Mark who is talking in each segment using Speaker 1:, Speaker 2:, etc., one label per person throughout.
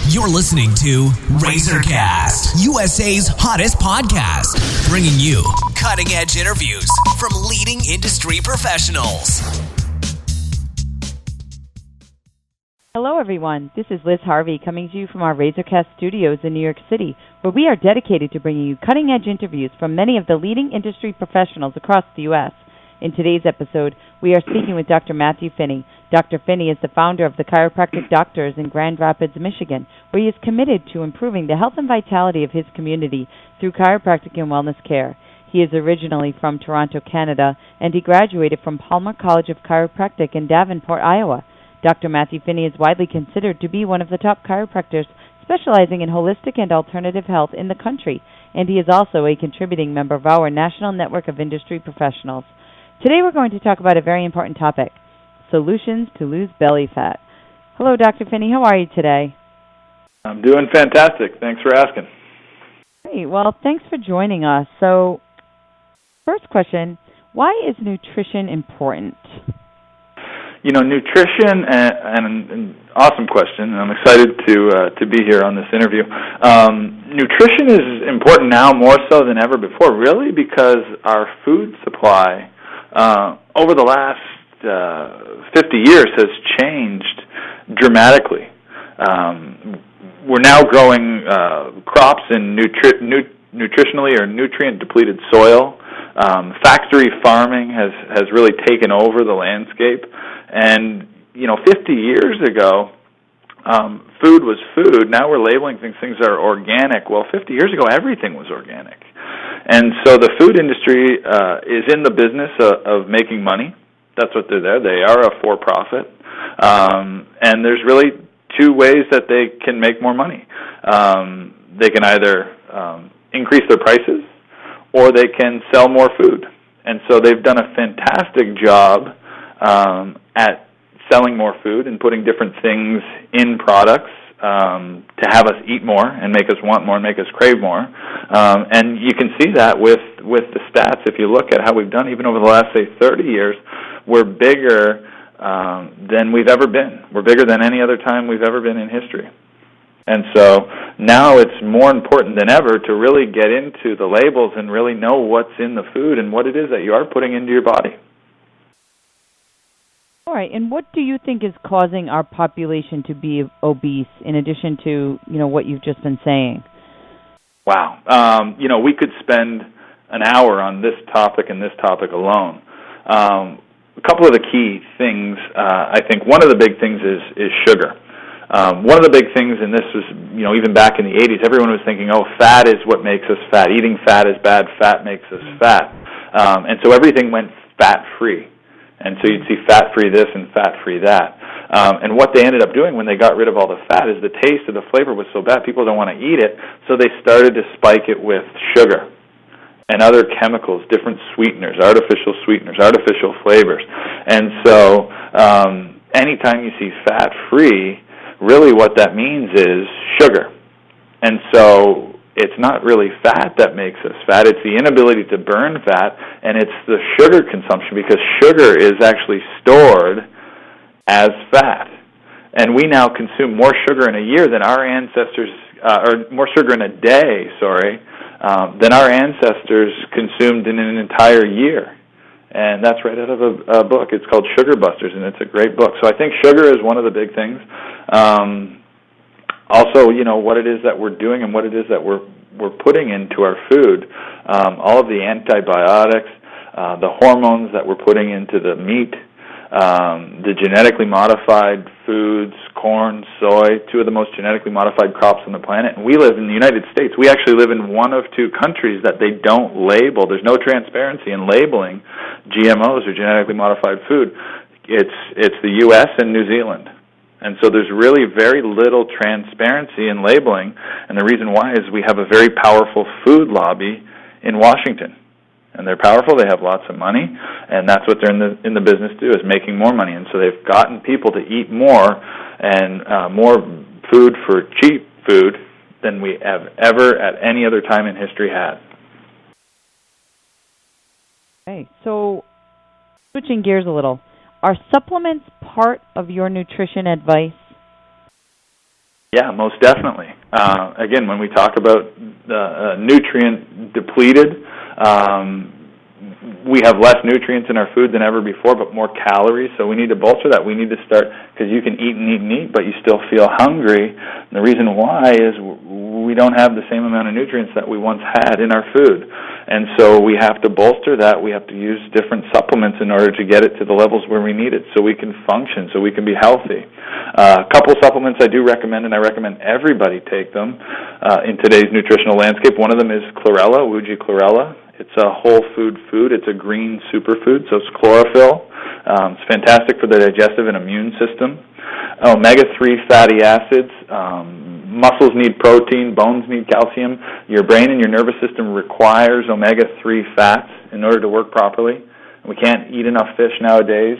Speaker 1: You're listening to RazorCast, USA's hottest podcast, bringing you cutting-edge interviews from leading industry professionals.
Speaker 2: Hello, everyone. This is Liz Harvey coming to you from our RazorCast studios in New York City, where we are dedicated to bringing you cutting-edge interviews from many of the leading industry professionals across the U.S. In today's episode, we are speaking with Dr. Mathew Phinney. Dr. Phinney is the founder of the Chiropractic Doctors in Grand Rapids, Michigan, where he is committed to improving the health and vitality of his community through chiropractic and wellness care. He is originally from Toronto, Canada, and he graduated from Palmer College of Chiropractic in Davenport, Iowa. Dr. Mathew Phinney is widely considered to be one of the top chiropractors specializing in holistic and alternative health in the country, and he is also a contributing member of our national network of industry professionals. Today we're going to talk about a very important topic, solutions to lose belly fat. Hello, Dr. Phinney. How are you today?
Speaker 3: I'm doing fantastic. Thanks for asking.
Speaker 2: Great. Well, thanks for joining us. So, first question, why is nutrition important?
Speaker 3: You know, nutrition, and an awesome question, and I'm excited to be here on this interview. Nutrition is important now more so than ever before, really, because our food supply over the last 50 years has changed dramatically. We're now growing crops in nutritionally or nutrient-depleted soil. Factory farming has really taken over the landscape. And, 50 years ago, food was food. Now we're labeling things are organic. Well, 50 years ago, everything was organic. And so the food industry is in the business of making money. That's what they're there. They are a for-profit. And there's really two ways that they can make more money. They can either increase their prices or they can sell more food. And so they've done a fantastic job at selling more food and putting different things in products to have us eat more and make us want more and make us crave more. And you can see that with the stats. If you look at how we've done even over the last, say, 30 years, we're bigger than we've ever been. We're bigger than any other time we've ever been in history. And so now it's more important than ever to really get into the labels and really know what's in the food and what it is that you are putting into your body.
Speaker 2: All right, and what do you think is causing our population to be obese, in addition to, what you've just been saying?
Speaker 3: Wow. We could spend an hour on this topic and this topic alone. A couple of the key things, I think one of the big things is sugar. One of the big things, and this was, even back in the 80s, everyone was thinking, fat is what makes us fat. Eating fat is bad. Fat makes us fat. And so everything went fat-free. And so you'd see fat-free this and fat-free that. And what they ended up doing when they got rid of all the fat is the taste of the flavor was so bad, people don't want to eat it, so they started to spike it with sugar and other chemicals, different sweeteners, artificial flavors. And so anytime you see fat-free, really what that means is sugar. And so it's not really fat that makes us fat. It's the inability to burn fat, and it's the sugar consumption, because sugar is actually stored as fat. And we now consume more sugar in a year than our ancestors, or more sugar in a day, than our ancestors consumed in an entire year. And that's right out of a book. It's called Sugar Busters, and it's a great book. So I think sugar is one of the big things. Also, what it is that we're doing and what it is that we're putting into our food. All of the antibiotics, the hormones that we're putting into the meat, the genetically modified foods, corn, soy, two of the most genetically modified crops on the planet. And we live in the United States. We actually live in one of two countries that they don't label. There's no transparency in labeling GMOs or genetically modified food. It's the U.S. and New Zealand. And so there's really very little transparency in labeling, and the reason why is we have a very powerful food lobby in Washington. And they're powerful, they have lots of money, and that's what they're in the business to do, is making more money. And so they've gotten people to eat more, and more food for cheap food than we have ever at any other time in history had.
Speaker 2: Okay, so switching gears a little, are supplements part of your nutrition advice?
Speaker 3: Yeah, most definitely. Again, when we talk about nutrient depleted, we have less nutrients in our food than ever before, but more calories. So we need to bolster that. We need to start, because you can eat and eat and eat, but you still feel hungry. And the reason why is we don't have the same amount of nutrients that we once had in our food. And so we have to bolster that. We have to use different supplements in order to get it to the levels where we need it so we can function, so we can be healthy. A couple supplements I do recommend, and I recommend everybody take them in today's nutritional landscape. One of them is chlorella, Wuji chlorella. It's a whole food. It's a green superfood, so it's chlorophyll. It's fantastic for the digestive and immune system. Omega-3 fatty acids. Muscles need protein. Bones need calcium. Your brain and your nervous system requires omega-3 fats in order to work properly. We can't eat enough fish nowadays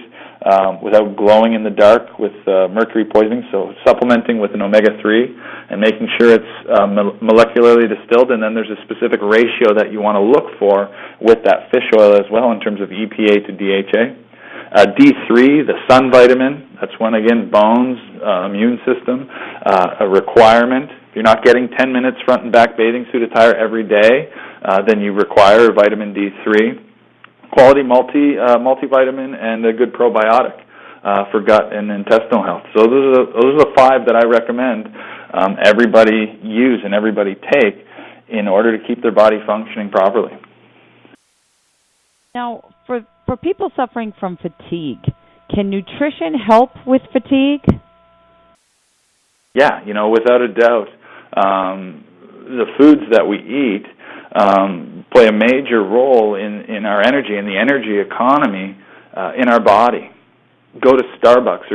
Speaker 3: without glowing in the dark with mercury poisoning, so supplementing with an omega-3 and making sure it's molecularly distilled, and then there's a specific ratio that you want to look for with that fish oil as well in terms of EPA to DHA. D3, the sun vitamin, that's one, again, bones, immune system, a requirement. If you're not getting 10 minutes front and back bathing suit attire every day, then you require vitamin D3. Quality multivitamin and a good probiotic for gut and intestinal health. So those are the 5 that I recommend everybody use and everybody take in order to keep their body functioning properly.
Speaker 2: Now, for people suffering from fatigue, can nutrition help with fatigue?
Speaker 3: Yeah, without a doubt. The foods that we eat play a major role in our energy and the energy economy in our body. Go to Starbucks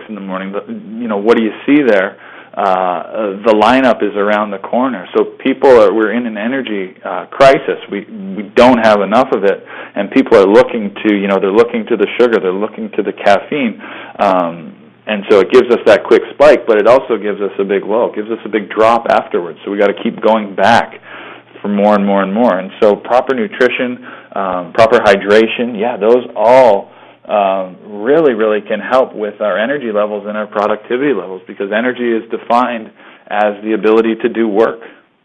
Speaker 3: in the morning. What do you see there? The lineup is around the corner. So we're in an energy crisis. We don't have enough of it, and people are looking to, they're looking to the sugar, they're looking to the caffeine. And so it gives us that quick spike, but it also gives us a big low. It gives us a big drop afterwards. So we got to keep going back for more and more and more. And so proper nutrition, proper hydration, those all really, really can help with our energy levels and our productivity levels, because energy is defined as the ability to do work.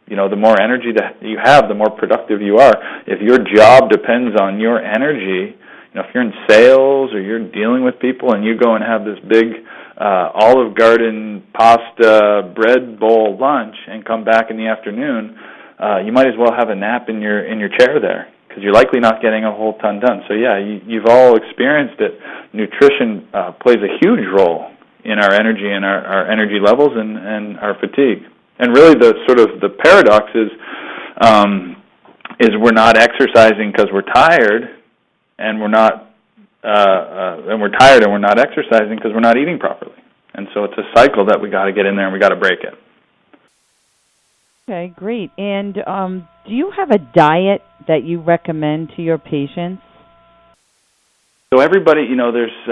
Speaker 3: The more energy that you have, the more productive you are. If your job depends on your energy, if you're in sales or you're dealing with people and you go and have this big Olive Garden pasta bread bowl lunch and come back in the afternoon, you might as well have a nap in your chair there, because you're likely not getting a whole ton done. So you've all experienced it. Nutrition plays a huge role in our energy and our energy levels and our fatigue. And really the paradox is we're not exercising because we're tired, and we're tired and we're not exercising because we're not eating properly. And so it's a cycle that we got to get in there and we got to break it.
Speaker 2: Okay, great. And do you have a diet that you recommend to your patients?
Speaker 3: So everybody, there's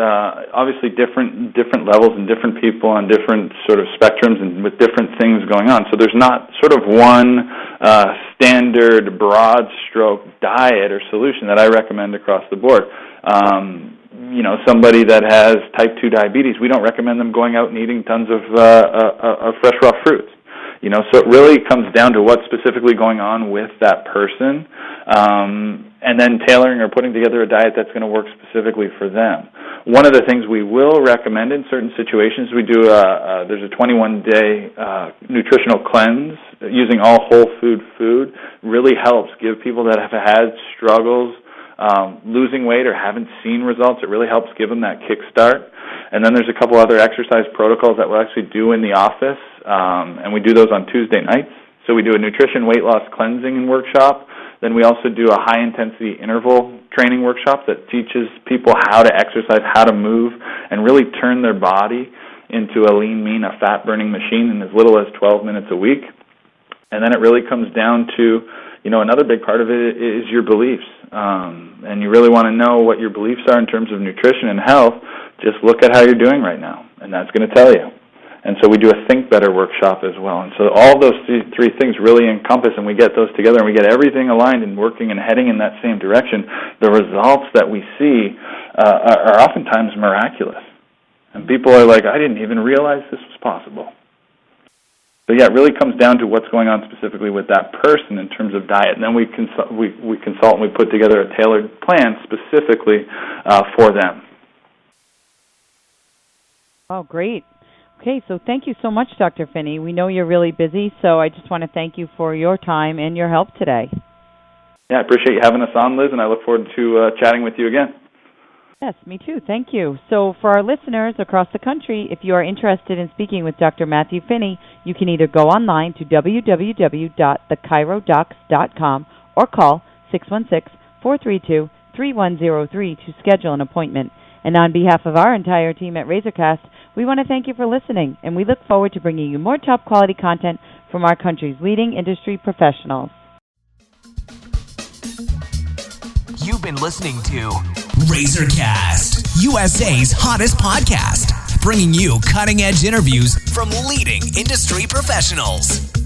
Speaker 3: obviously different levels and different people on different sort of spectrums and with different things going on. So there's not sort of one standard broad stroke diet or solution that I recommend across the board. Somebody that has type 2 diabetes, we don't recommend them going out and eating tons of fresh raw fruits. So it really comes down to what's specifically going on with that person, and then tailoring or putting together a diet that's going to work specifically for them. One of the things we will recommend in certain situations, we do there's a 21-day nutritional cleanse using all whole food really helps give people that have had struggles losing weight or haven't seen results. It really helps give them that kickstart. And then there's a couple other exercise protocols that we'll actually do in the office, and we do those on Tuesday nights. So we do a nutrition weight loss cleansing workshop. Then we also do a high-intensity interval training workshop that teaches people how to exercise, how to move, and really turn their body into a lean, mean, a fat-burning machine in as little as 12 minutes a week. And then it really comes down to, another big part of it is your beliefs. And you really want to know what your beliefs are in terms of nutrition and health. Just look at how you're doing right now, and that's going to tell you. And so we do a Think Better workshop as well. And so all those three things really encompass, and we get those together, and we get everything aligned and working and heading in that same direction. The results that we see are oftentimes miraculous. And people are like, I didn't even realize this was possible. yeah, it really comes down to what's going on specifically with that person in terms of diet. And then we consult and we put together a tailored plan specifically for them.
Speaker 2: Oh, great. Okay, so thank you so much, Dr. Phinney. We know you're really busy, so I just want to thank you for your time and your help today.
Speaker 3: Yeah, I appreciate you having us on, Liz, and I look forward to chatting with you again.
Speaker 2: Yes, me too. Thank you. So for our listeners across the country, if you are interested in speaking with Dr. Mathew Phinney, you can either go online to www.thechirodocs.com or call 616-432-3103 to schedule an appointment. And on behalf of our entire team at Razorcast, we want to thank you for listening, and we look forward to bringing you more top-quality content from our country's leading industry professionals.
Speaker 1: You've been listening to Razorcast, USA's hottest podcast, bringing you cutting-edge interviews from leading industry professionals.